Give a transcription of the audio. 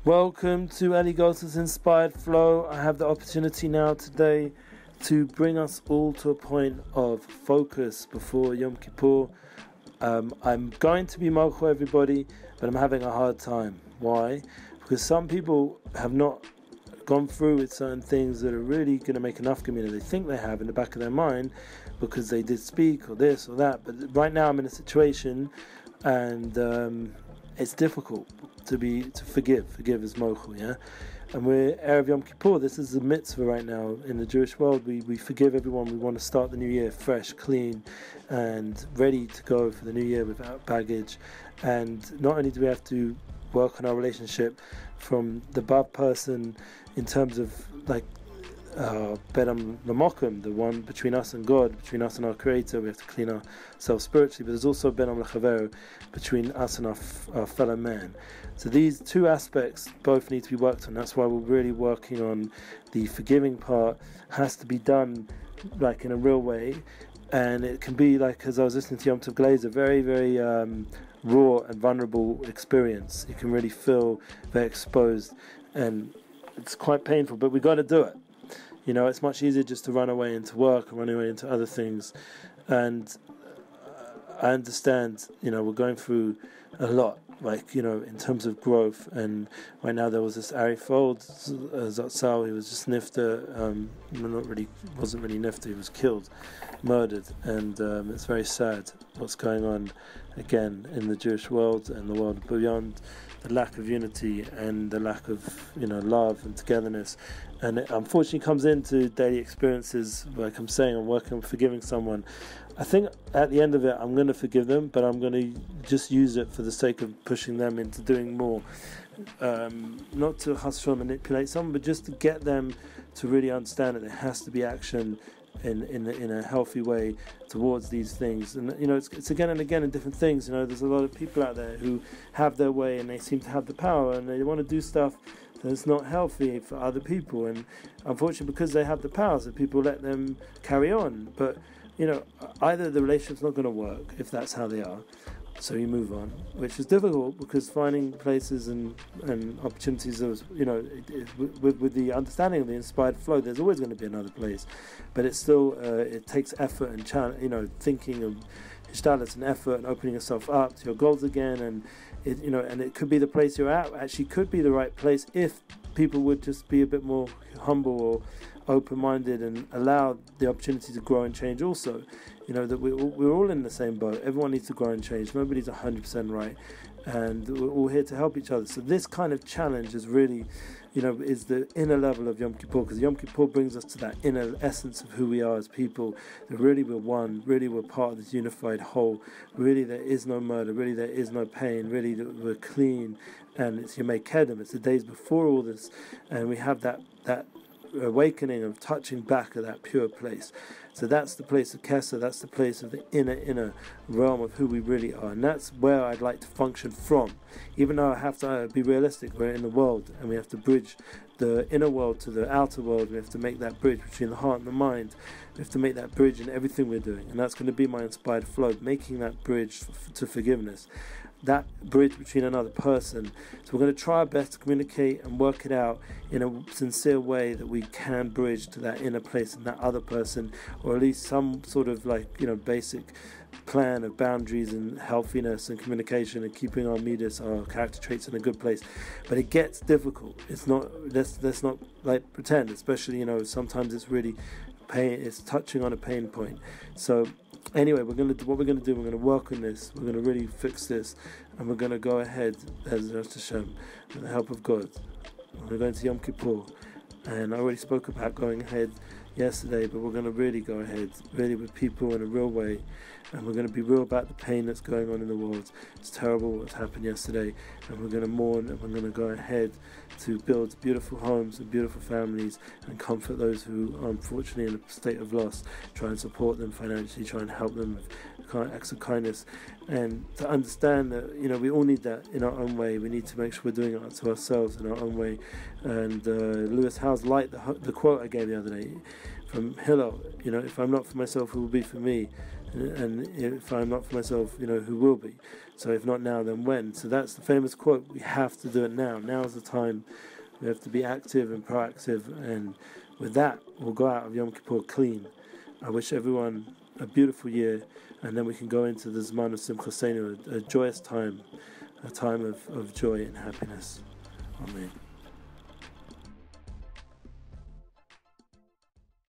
Welcome to Ali Gossel's Inspired Flow. I have the opportunity now today to bring us all to a point of focus before Yom Kippur. I'm going to be Malcho everybody, but I'm having a hard time. Why? Because some people have not gone through with certain things that are really going to make enough community. They think they have in the back of their mind because they did speak or this or that. But right now I'm in a situation and it's difficult to forgive as Mochel, yeah? And we're Erev Yom Kippur. This is a mitzvah right now in the Jewish world. We forgive everyone. We want to start the new year fresh, clean, and ready to go for the new year without baggage. And not only do we have to work on our relationship from the above person in terms of like Benam Lamokum, the one between us and God, between us and our Creator. We have to clean ourselves spiritually, but there's also Benam Lachaver, between us and our fellow man. So these two aspects both need to be worked on. That's why we're really working on the forgiving part. Has to be done like in a real way, and it can be like, as I was listening to Yom Tov Glazer, very, very raw and vulnerable experience. You can really feel very exposed, and it's quite painful, but we got to do it. You know, it's much easier just to run away into work or run away into other things. And I understand, you know, we're going through a lot, like, you know, in terms of growth. And right now there was this Ari Fold, Zatzal, he was just nifta, wasn't really nifta, he was killed, murdered. And it's very sad what's going on again in the Jewish world and the world beyond. The lack of unity and the lack of, you know, love and togetherness, and it unfortunately comes into daily experiences. Like I'm saying, I'm working on forgiving someone. I think at the end of it, I'm going to forgive them, but I'm going to just use it for the sake of pushing them into doing more. Not to hustle manipulate someone, but just to get them to really understand that there has to be action in a healthy way towards these things. And you know, it's again and again in different things. You know, there's a lot of people out there who have their way and they seem to have the power and they want to do stuff that's not healthy for other people, and unfortunately because they have the power, so people let them carry on. But you know, either the relationship's not going to work if that's how they are, so you move on, which is difficult because finding places and opportunities of, you know, with the understanding of the inspired flow, there's always going to be another place, but it's still it takes effort and you know, thinking of hishtadlus and effort and opening yourself up to your goals again, and it, you know, and it could be the place you're at actually could be the right place if people would just be a bit more humble or open-minded and allow the opportunity to grow and change also. You know, that we're all in the same boat. Everyone needs to grow and change. Nobody's 100% right, and we're all here to help each other. So this kind of challenge is really, you know, is the inner level of Yom Kippur, because Yom Kippur brings us to that inner essence of who we are as people, that really we're one, really we're part of this unified whole, really there is no murder, really there is no pain, really that we're clean, and it's Yomei Kedem, it's the days before all this, and we have that awakening of touching back at that pure place. So that's the place of Kesser, that's the place of the inner realm of who we really are, and that's where I'd like to function from. Even though I have to be realistic, we're in the world and we have to bridge the inner world to the outer world. We have to make that bridge between the heart and the mind. We have to make that bridge in everything we're doing, and that's going to be my inspired flow, making that bridge to forgiveness, that bridge between another person. So we're going to try our best to communicate and work it out in a sincere way that we can bridge to that inner place and that other person, or at least some sort of, like, you know, basic plan of boundaries and healthiness and communication and keeping our midas, our character traits, in a good place. But it gets difficult. It's not, let's not like pretend, especially, you know, sometimes it's really pain, it's touching on a pain point. So anyway, we're going to work on this, we're going to really fix this, and we're going to go ahead as Rosh Hashem with the help of God. We're going to Yom Kippur, and I already spoke about going ahead yesterday, but we're going to really go ahead, really with people in a real way, and we're going to be real about the pain that's going on in the world. It's terrible what's happened yesterday, and we're going to mourn, and we're going to go ahead to build beautiful homes and beautiful families and comfort those who are unfortunately in a state of loss, try and support them financially, try and help them with acts of kindness, and to understand that, you know, we all need that in our own way. We need to make sure we're doing it to ourselves in our own way. And Lewis Howes liked the quote I gave the other day from Hillel, you know, if I'm not for myself, who will be for me? and if I'm not for myself, who will be? So if not now, then when? So that's the famous quote. We have to do it now. Now's the time. We have to be active and proactive, and with that, we'll go out of Yom Kippur clean. I wish everyone a beautiful year, and then we can go into the Zman of Simchasenu, a joyous time, a time of joy and happiness. Amen.